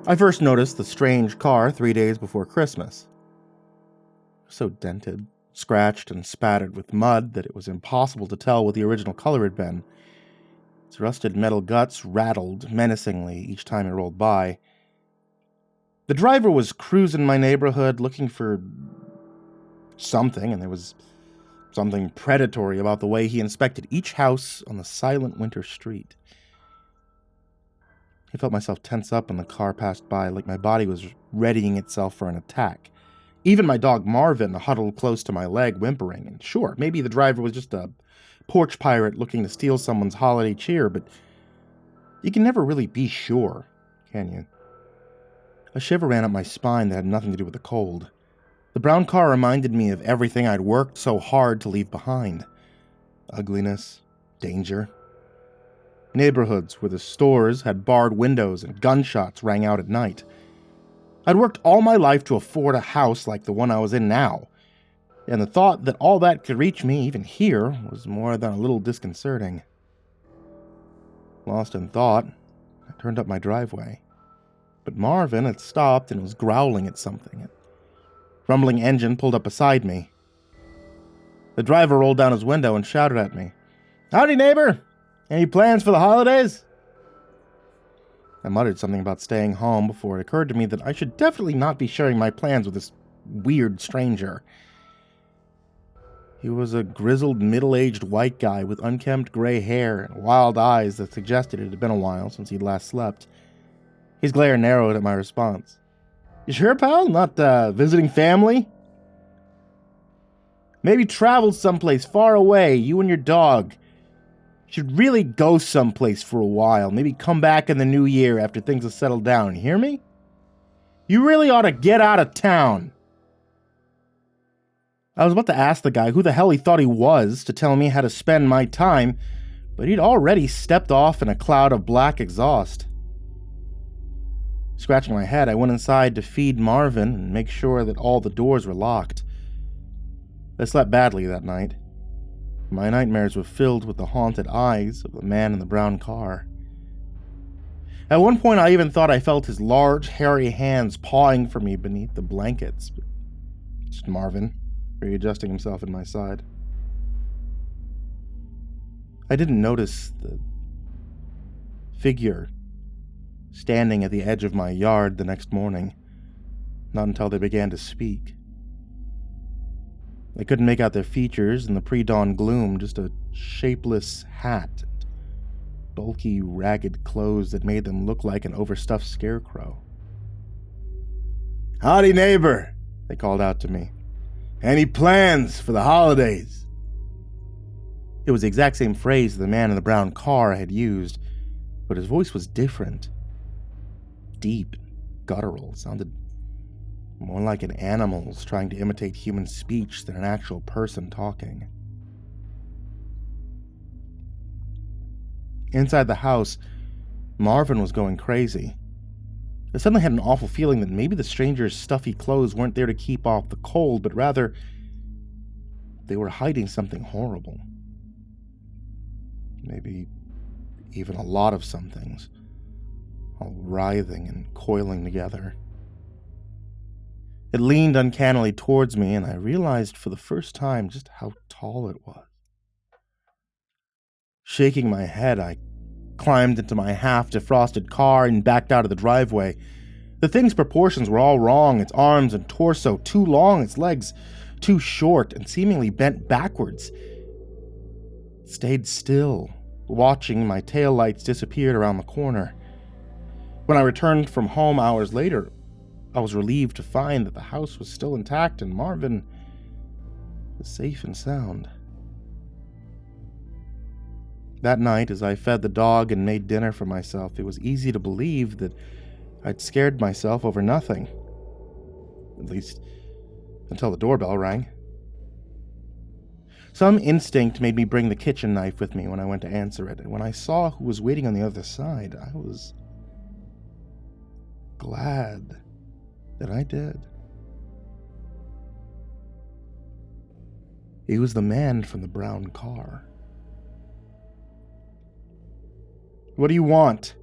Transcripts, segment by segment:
I first noticed the strange car 3 days before Christmas. So dented, scratched, and spattered with mud that it was impossible to tell what the original color had been. Its rusted metal guts rattled menacingly each time it rolled by. The driver was cruising my neighborhood looking for something, and there was something predatory about the way he inspected each house on the silent winter street. I felt myself tense up when the car passed by, like my body was readying itself for an attack. Even my dog Marvin huddled close to my leg, whimpering. And sure, maybe the driver was just a porch pirate looking to steal someone's holiday cheer, but you can never really be sure, can you? A shiver ran up my spine that had nothing to do with the cold. The brown car reminded me of everything I'd worked so hard to leave behind. Ugliness, danger. Neighborhoods where the stores had barred windows and gunshots rang out at night. I'd worked all my life to afford a house like the one I was in now, and the thought that all that could reach me even here was more than a little disconcerting. Lost in thought, I turned up my driveway. But Marvin had stopped and was growling at something. A rumbling engine pulled up beside me. The driver rolled down his window and shouted at me, "Howdy, neighbor! Any plans for the holidays?" I muttered something about staying home before it occurred to me that I should definitely not be sharing my plans with this weird stranger. He was a grizzled, middle-aged white guy with unkempt gray hair and wild eyes that suggested it had been a while since he'd last slept. His glare narrowed at my response. "You sure, pal? Not visiting family? Maybe traveled someplace far away, you and your dog. Should really go someplace for a while. Maybe come back in the new year after things have settled down. You hear me? You really ought to get out of town." I was about to ask the guy who the hell he thought he was to tell me how to spend my time, but he'd already stepped off in a cloud of black exhaust. Scratching my head, I went inside to feed Marvin and make sure that all the doors were locked. I slept badly that night. My nightmares were filled with the haunted eyes of the man in the brown car. At one point, I even thought I felt his large, hairy hands pawing for me beneath the blankets. But just Marvin, readjusting himself at my side. I didn't notice the figure standing at the edge of my yard the next morning, not until they began to speak. I couldn't make out their features in the pre-dawn gloom, just a shapeless hat and bulky, ragged clothes that made them look like an overstuffed scarecrow. "Howdy, neighbor," they called out to me. "Any plans for the holidays?" It was the exact same phrase the man in the brown car had used, but his voice was different. Deep, guttural. It sounded more like an animal's trying to imitate human speech than an actual person talking. Inside the house, Marvin was going crazy. I suddenly had an awful feeling that maybe the stranger's stuffy clothes weren't there to keep off the cold, but rather they were hiding something horrible. Maybe even a lot of some things, all writhing and coiling together. It leaned uncannily towards me, and I realized for the first time just how tall it was. Shaking my head, I climbed into my half-defrosted car and backed out of the driveway. The thing's proportions were all wrong, its arms and torso too long, its legs too short and seemingly bent backwards. It stayed still, watching my taillights disappear around the corner. When I returned from home hours later, I was relieved to find that the house was still intact and Marvin was safe and sound. That night, as I fed the dog and made dinner for myself, it was easy to believe that I'd scared myself over nothing. At least, until the doorbell rang. Some instinct made me bring the kitchen knife with me when I went to answer it, and when I saw who was waiting on the other side, I was glad that I did. He was the man from the brown car. "What do you want?"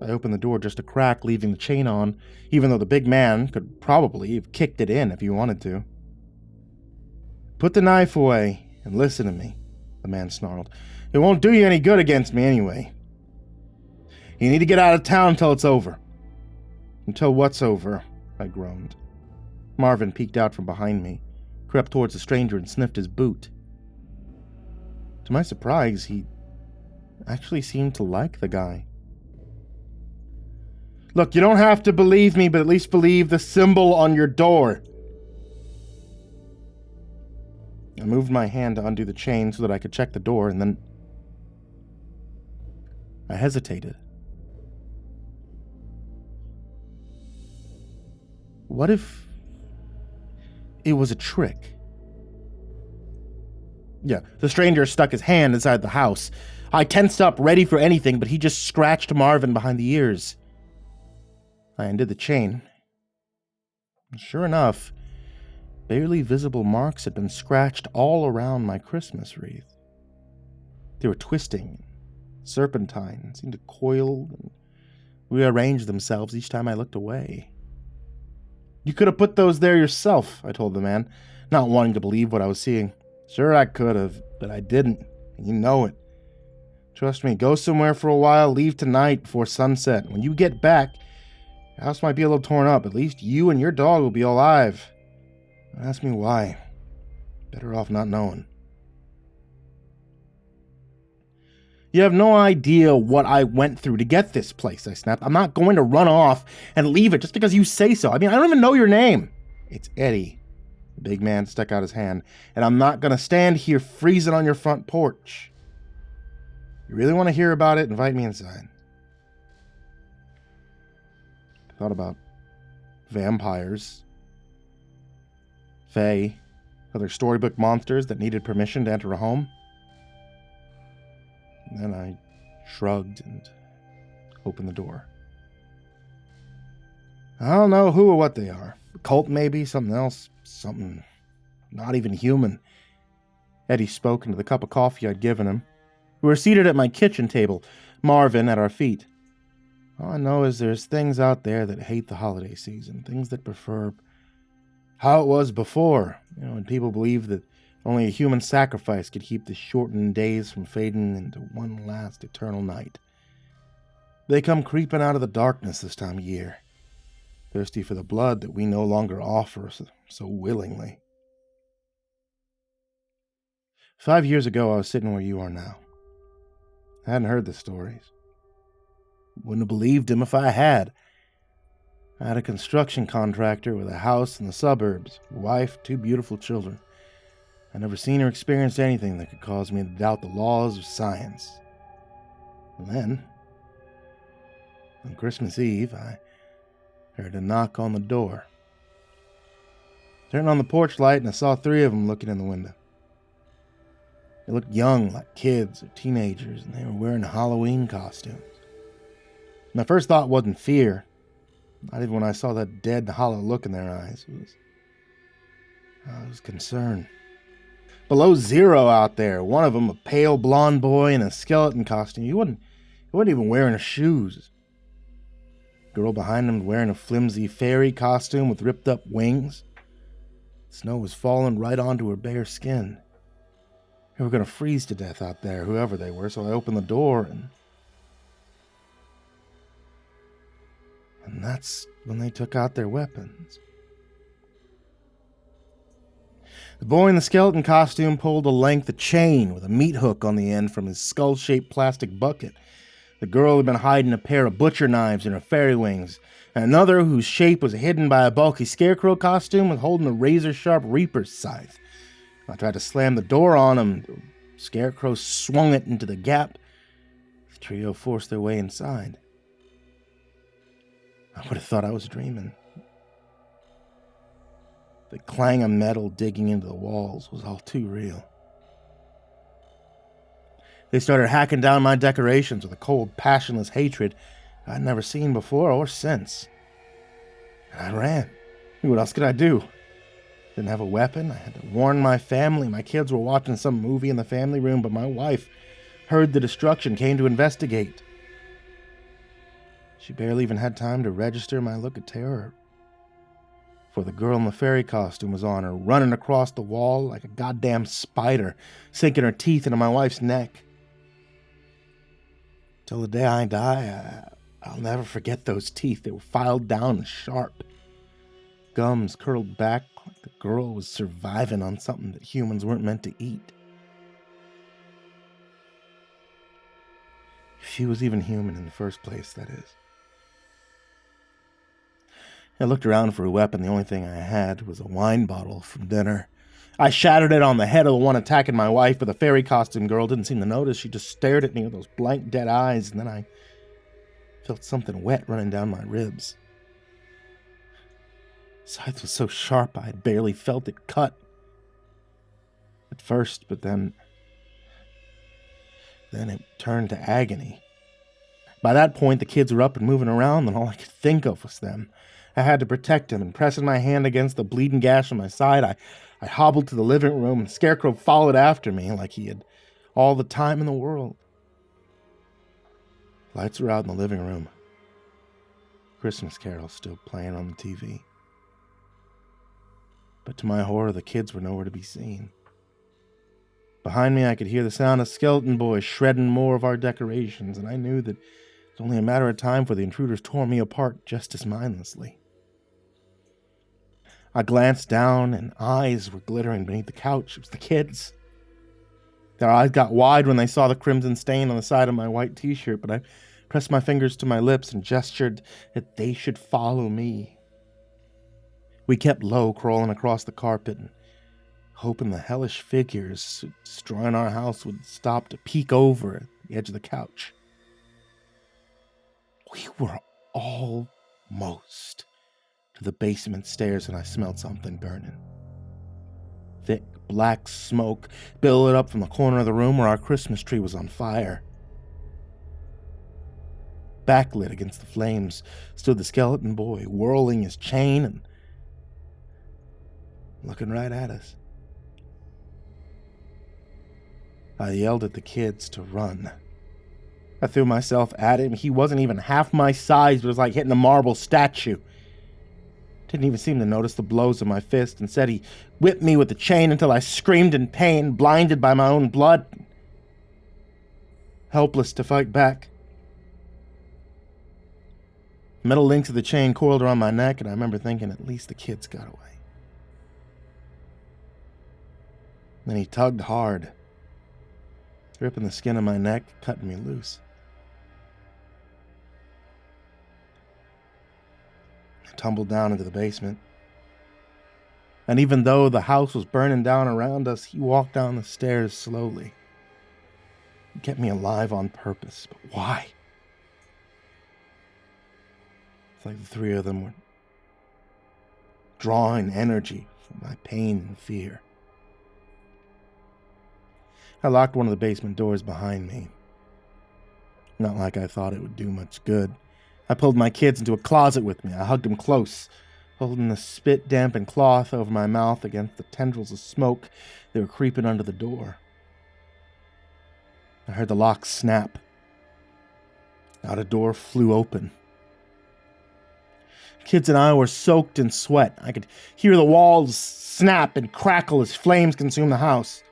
I opened the door just a crack, leaving the chain on, even though the big man could probably have kicked it in if he wanted to. "Put the knife away and listen to me," the man snarled. "It won't do you any good against me anyway. You need to get out of town until it's over." "Until what's over?" I groaned. Marvin peeked out from behind me, crept towards the stranger and sniffed his boot. To my surprise, he actually seemed to like the guy. "Look, you don't have to believe me, but at least believe the symbol on your door." I moved my hand to undo the chain so that I could check the door, and then I hesitated. What if it was a trick? Yeah, the stranger stuck his hand inside the house. I tensed up, ready for anything, but he just scratched Marvin behind the ears. I undid the chain. Sure enough, barely visible marks had been scratched all around my Christmas wreath. They were twisting, serpentine, seemed to coil and rearrange themselves each time I looked away. "You could have put those there yourself," I told the man, not wanting to believe what I was seeing. "Sure I could have, but I didn't, and you know it. Trust me, go somewhere for a while, leave tonight before sunset. When you get back, your house might be a little torn up. At least you and your dog will be alive. Don't ask me why. Better off not knowing." "You have no idea what I went through to get this place," I snapped. "I'm not going to run off and leave it just because you say so. I mean, I don't even know your name." "It's Eddie." The big man stuck out his hand. "And I'm not going to stand here freezing on your front porch. If you really want to hear about it, invite me inside." I thought about vampires, fae, other storybook monsters that needed permission to enter a home. And then I shrugged and opened the door. I don't know who or what they are. A cult maybe, something else, something not even human. Eddie spoke into the cup of coffee I'd given him. We were seated at my kitchen table, Marvin at our feet. "All I know is there's things out there that hate the holiday season, things that prefer how it was before, when people believed that only a human sacrifice could keep the shortened days from fading into one last eternal night. They come creeping out of the darkness this time of year, thirsty for the blood that we no longer offer so willingly." 5 years ago, I was sitting where you are now. I hadn't heard the stories. Wouldn't have believed him if I had. I had a construction contractor with a house in the suburbs, a wife, 2 beautiful children. I'd never seen or experienced anything that could cause me to doubt the laws of science. And then, on Christmas Eve, I heard a knock on the door. Turned on the porch light and I saw 3 of them looking in the window. They looked young, like kids or teenagers, and they were wearing Halloween costumes. My first thought wasn't fear, not even when I saw that dead, hollow look in their eyes. I was concerned. Below zero out there, one of them a pale blonde boy in a skeleton costume. He wasn't even wearing shoes. The girl behind him wearing a flimsy fairy costume with ripped up wings. Snow was falling right onto her bare skin. They were going to freeze to death out there, whoever they were, so I opened the door and that's when they took out their weapons. The boy in the skeleton costume pulled a length of chain with a meat hook on the end from his skull-shaped plastic bucket. The girl had been hiding a pair of butcher knives in her fairy wings, and another whose shape was hidden by a bulky scarecrow costume was holding a razor-sharp reaper's scythe. I tried to slam the door on him. The scarecrow swung it into the gap. The trio forced their way inside. I would have thought I was dreaming. The clang of metal digging into the walls was all too real. They started hacking down my decorations with a cold, passionless hatred I'd never seen before or since. And I ran. What else could I do? Didn't have a weapon. I had to warn my family. My kids were watching some movie in the family room, but my wife heard the destruction, came to investigate. She barely even had time to register my look of terror, for the girl in the fairy costume was on her, running across the wall like a goddamn spider, sinking her teeth into my wife's neck. Till the day I die, I'll never forget those teeth. They were filed down and sharp. Gums curled back like the girl was surviving on something that humans weren't meant to eat. If she was even human in the first place, that is. I looked around for a weapon. The only thing I had was a wine bottle from dinner. I shattered it on the head of the one attacking my wife, but the fairy costume girl didn't seem to notice. She just stared at me with those blank, dead eyes, and then I felt something wet running down my ribs. The scythe was so sharp I had barely felt it cut at first, but then it turned to agony. By that point, the kids were up and moving around, and all I could think of was them. I had to protect him, and pressing my hand against the bleeding gash on my side, I hobbled to the living room, and Scarecrow followed after me like he had all the time in the world. Lights were out in the living room. Christmas carols still playing on the TV. But to my horror, the kids were nowhere to be seen. Behind me, I could hear the sound of skeleton boys shredding more of our decorations, and I knew that it was only a matter of time before the intruders tore me apart just as mindlessly. I glanced down, and eyes were glittering beneath the couch. It was the kids. Their eyes got wide when they saw the crimson stain on the side of my white t-shirt, but I pressed my fingers to my lips and gestured that they should follow me. We kept low, crawling across the carpet, and hoping the hellish figures destroying our house would stop to peek over at the edge of the couch. We were almost to the basement stairs, and I smelled something burning. Thick, black smoke billowed up from the corner of the room where our Christmas tree was on fire. Backlit against the flames stood the skeleton boy, whirling his chain and looking right at us. I yelled at the kids to run. I threw myself at him. He wasn't even half my size, but it was like hitting a marble statue. Didn't even seem to notice the blows of my fist. Instead, he whipped me with the chain until I screamed in pain, blinded by my own blood, helpless to fight back. Metal links of the chain coiled around my neck, and I remember thinking, at least the kids got away. Then he tugged hard, ripping the skin of my neck, cutting me loose. I tumbled down into the basement. And even though the house was burning down around us, he walked down the stairs slowly. He kept me alive on purpose, but why? It's like the three of them were drawing energy from my pain and fear. I locked one of the basement doors behind me. Not like I thought it would do much good. I pulled my kids into a closet with me. I hugged them close, holding the spit-dampened cloth over my mouth against the tendrils of smoke that were creeping under the door. I heard the lock snap. Now the door flew open. Kids and I were soaked in sweat. I could hear the walls snap and crackle as flames consumed the house.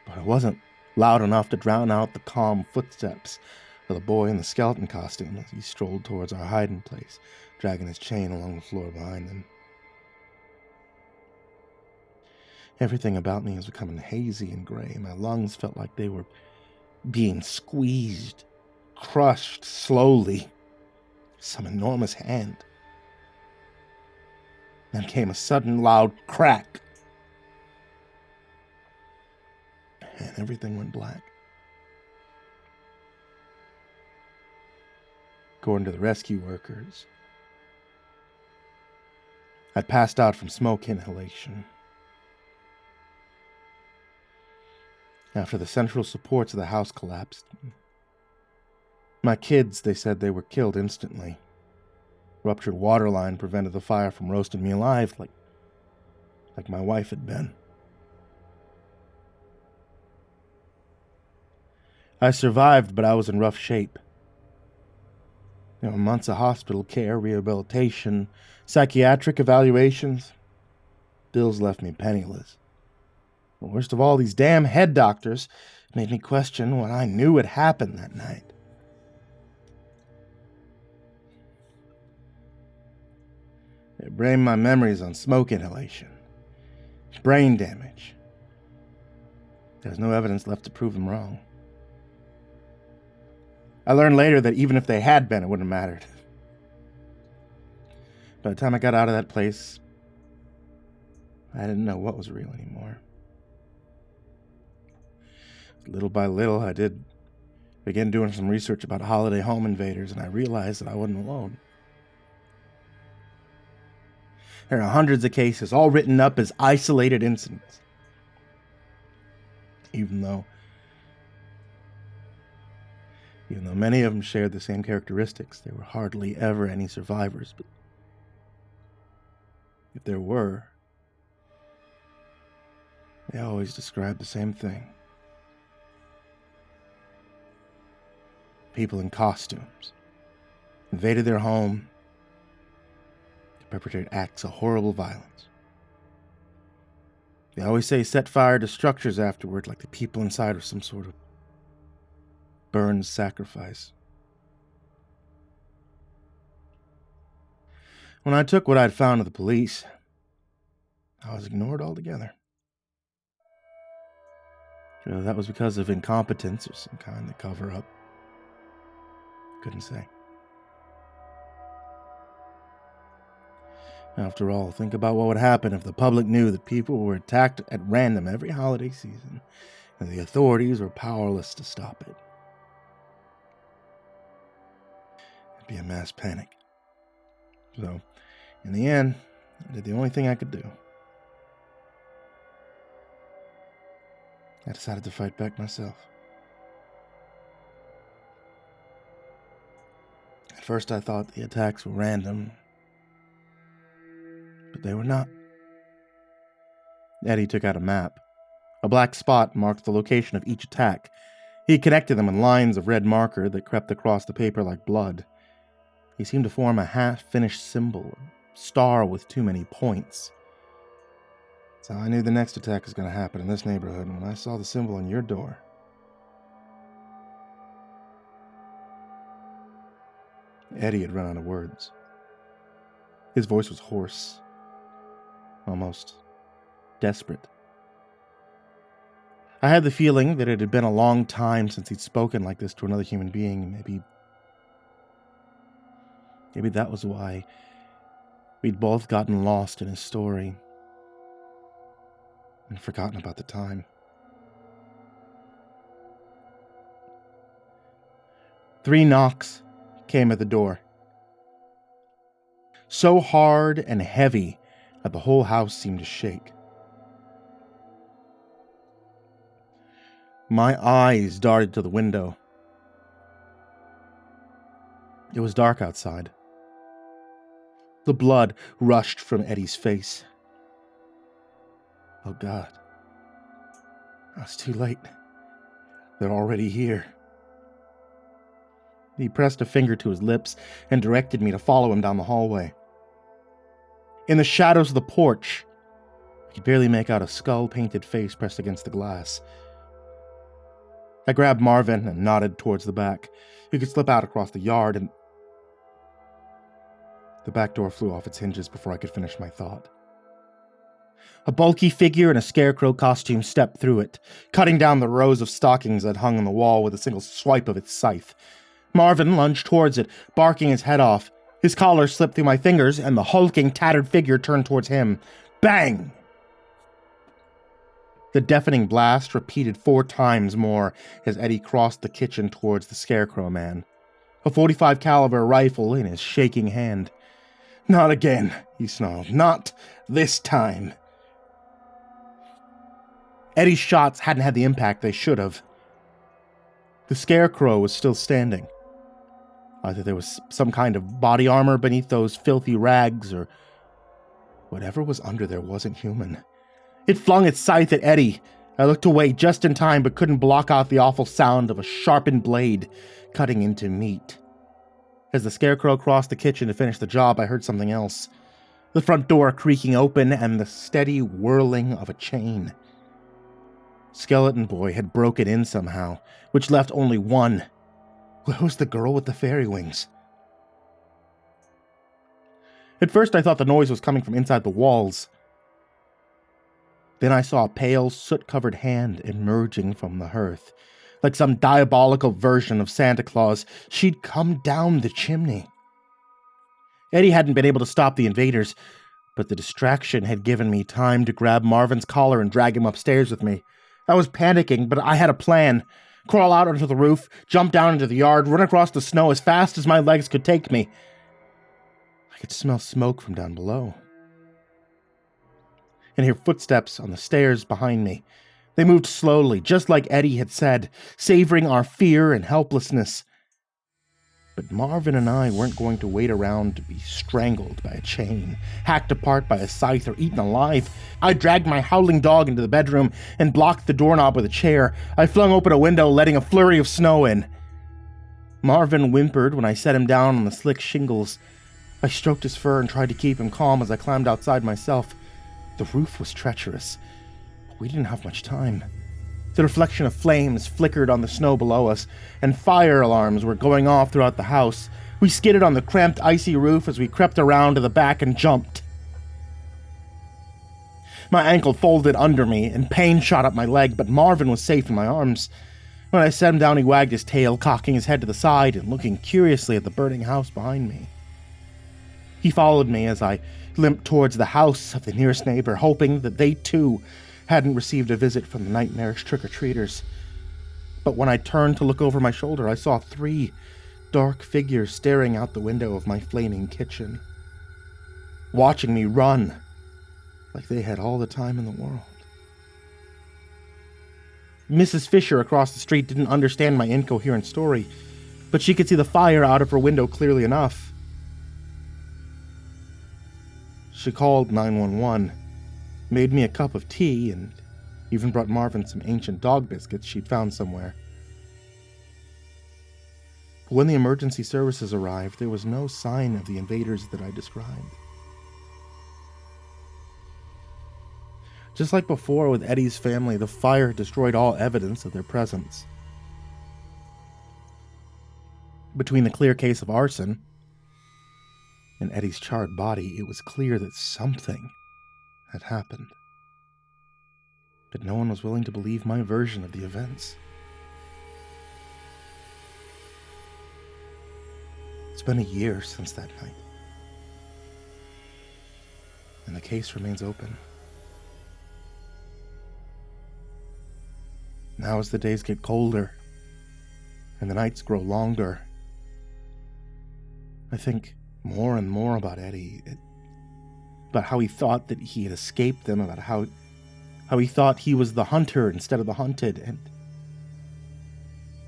But it wasn't loud enough to drown out the calm footsteps of the boy in the skeleton costume as he strolled towards our hiding place, dragging his chain along the floor behind him. Everything about me was becoming hazy and gray. My lungs felt like they were being squeezed, crushed slowly. Some enormous hand. Then came a sudden loud crack. And everything went black. According to the rescue workers, I'd passed out from smoke inhalation. After the central supports of the house collapsed, my kids, they said they were killed instantly. Ruptured water line prevented the fire from roasting me alive like my wife had been. I survived, but I was in rough shape. Months of hospital care, rehabilitation, psychiatric evaluations. Bills left me penniless. The worst of all, these damn head doctors made me question what I knew had happened that night. They blamed my memories on smoke inhalation, brain damage. There's no evidence left to prove them wrong. I learned later that even if they had been, it wouldn't have mattered. By the time I got out of that place, I didn't know what was real anymore. Little by little, I did begin doing some research about holiday home invaders, and I realized that I wasn't alone. There are hundreds of cases, all written up as isolated incidents. Even though many of them shared the same characteristics, there were hardly ever any survivors. But if there were, they always described the same thing. People in costumes invaded their home to perpetrate acts of horrible violence. They always say set fire to structures afterward, like the people inside are some sort of burned sacrifice. When I took what I'd found to the police, I was ignored altogether. Whether that was because of incompetence or some kind of cover-up, couldn't say. After all, think about what would happen if the public knew that people were attacked at random every holiday season, and the authorities were powerless to stop it. It'd be a mass panic. So, in the end, I did the only thing I could do. I decided to fight back myself. At first I thought the attacks were random, but they were not. Eddie took out a map. A black spot marked the location of each attack. He connected them in lines of red marker that crept across the paper like blood. He seemed to form a half-finished symbol, a star with too many points. So I knew the next attack was going to happen in this neighborhood, and when I saw the symbol on your door, Eddie had run out of words. His voice was hoarse, almost desperate. I had the feeling that it had been a long time since he'd spoken like this to another human being. Maybe that was why we'd both gotten lost in his story and forgotten about the time. 3 knocks came at the door, so hard and heavy that the whole house seemed to shake. My eyes darted to the window. It was dark outside. The blood rushed from Eddie's face. Oh God. I was too late. They're already here. He pressed a finger to his lips and directed me to follow him down the hallway. In the shadows of the porch, I could barely make out a skull-painted face pressed against the glass. I grabbed Marvin and nodded towards the back. He could slip out across the yard, and the back door flew off its hinges before I could finish my thought. A bulky figure in a scarecrow costume stepped through it, cutting down the rows of stockings that hung on the wall with a single swipe of its scythe. Marvin lunged towards it, barking his head off. His collar slipped through my fingers, and the hulking, tattered figure turned towards him. Bang! The deafening blast repeated 4 times more as Eddie crossed the kitchen towards the scarecrow man, a .45 caliber rifle in his shaking hand. Not again, he snarled. Not this time. Eddie's shots hadn't had the impact they should have. The scarecrow was still standing. Either there was some kind of body armor beneath those filthy rags, or whatever was under there wasn't human. It flung its scythe at Eddie. I looked away just in time, but couldn't block out the awful sound of a sharpened blade cutting into meat. As the scarecrow crossed the kitchen to finish the job, I heard something else. The front door creaking open and the steady whirling of a chain. Skeleton Boy had broken in somehow, which left only one. Where was the girl with the fairy wings? At first I thought the noise was coming from inside the walls. Then I saw a pale, soot-covered hand emerging from the hearth. Like some diabolical version of Santa Claus, she'd come down the chimney. Eddie hadn't been able to stop the invaders, but the distraction had given me time to grab Marvin's collar and drag him upstairs with me. I was panicking, but I had a plan. Crawl out onto the roof, jump down into the yard, run across the snow as fast as my legs could take me. I could smell smoke from down below, and hear footsteps on the stairs behind me. They moved slowly, just like Eddie had said, savoring our fear and helplessness. But Marvin and I weren't going to wait around to be strangled by a chain, hacked apart by a scythe, or eaten alive. I dragged my howling dog into the bedroom and blocked the doorknob with a chair. I flung open a window, letting a flurry of snow in. Marvin whimpered when I set him down on the slick shingles. I stroked his fur and tried to keep him calm as I climbed outside myself. The roof was treacherous, but we didn't have much time. The reflection of flames flickered on the snow below us, and fire alarms were going off throughout the house. We skidded on the cramped, icy roof as we crept around to the back and jumped. My ankle folded under me, and pain shot up my leg, but Marvin was safe in my arms. When I set him down, he wagged his tail, cocking his head to the side and looking curiously at the burning house behind me. He followed me as I limped towards the house of the nearest neighbor, hoping that they, too, hadn't received a visit from the nightmarish trick-or-treaters. But when I turned to look over my shoulder, I saw 3 dark figures staring out the window of my flaming kitchen, watching me run like they had all the time in the world. Mrs. Fisher across the street didn't understand my incoherent story, but she could see the fire out of her window clearly enough. She called 911, made me a cup of tea, and even brought Marvin some ancient dog biscuits she'd found somewhere. But when the emergency services arrived, there was no sign of the invaders that I described. Just like before with Eddie's family, the fire destroyed all evidence of their presence. Between the clear case of arson and Eddie's charred body, it was clear that something had happened. But no one was willing to believe my version of the events. It's been a year since that night, and the case remains open. Now as the days get colder and the nights grow longer, I think more and more about Eddie, about how he thought that he had escaped them, about how he thought he was the hunter instead of the hunted, and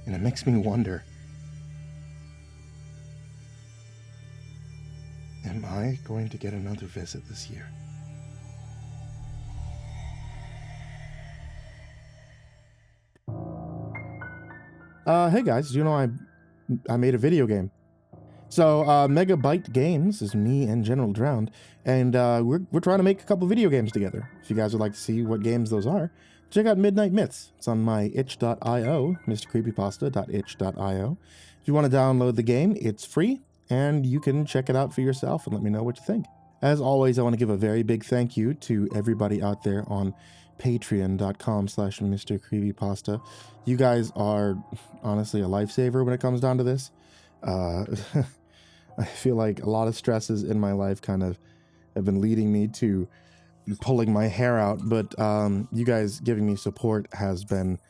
it makes me wonder, am I going to get another visit this year? Hey guys, do you know I made a video game? So, Megabyte Games is me and General Drowned, and we're trying to make a couple video games together. If you guys would like to see what games those are, check out Midnight Myths. It's on my itch.io, MrCreepyPasta.itch.io. If you want to download the game, it's free, and you can check it out for yourself and let me know what you think. As always, I want to give a very big thank you to everybody out there on patreon.com/MrCreepyPasta. You guys are honestly a lifesaver when it comes down to this. I feel like a lot of stresses in my life kind of have been leading me to pulling my hair out, but you guys giving me support has been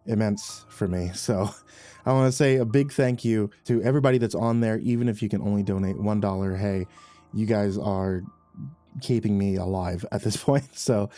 immense for me. So I want to say a big thank you to everybody that's on there, even if you can only donate $1. Hey, you guys are keeping me alive at this point. So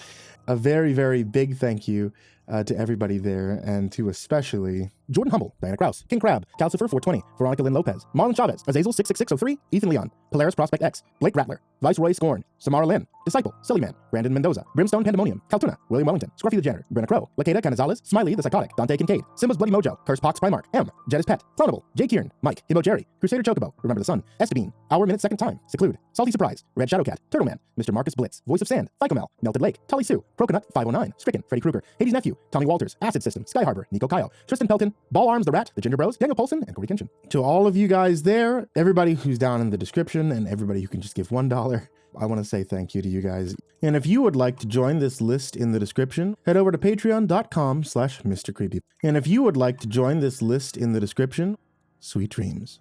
a very, very big thank you to everybody there, and to especially Jordan Humble, Diana Kraus, King Crab, Calcifer 420, Veronica Lynn Lopez, Marlon Chavez, Azazel 66603, Ethan Leon, Polaris Prospect X, Blake Rattler, Viceroy Scorn, Samara Lynn, Disciple, SullyMan, Brandon Mendoza, BrimstonePandemonium, Caltuna, William Wellington, Scruffy the Janitor, Brenna Crow, LaQueda Canizales, Smiley the Psychotic, Dante Kinkade, SimbasBloodyMojo, CursepoxPrimarch, M, Jettis Pet, Clonable, J Kieran, Mike, himbojerry, CrusaderChocobo, Remember the Sun, Estebean, Hour Minute Second Time, Seclude, Salty Surprise, Red Shadowcat, Turtleman, Mr. Marcus Blitz, Voice of Sand, Ficomel, Melted Lake, Tully Sue, Proconut 509, Stricken, Freddy Krueger, Hades Nephew, Tommy Walters, Acid System, Sky Harbor, Nico Kyle, Tristan Pelkin, Ball Arms the Rat, The Ginger Bros, Daniel Polson, and Corey Kinchin. To all of you guys there, everybody who's down in the description, and everybody who can just give $1, I want to say thank you to you guys. And if you would like to join this list in the description, head over to patreon.com/MrCreepy. And if you would like to join this list in the description, sweet dreams.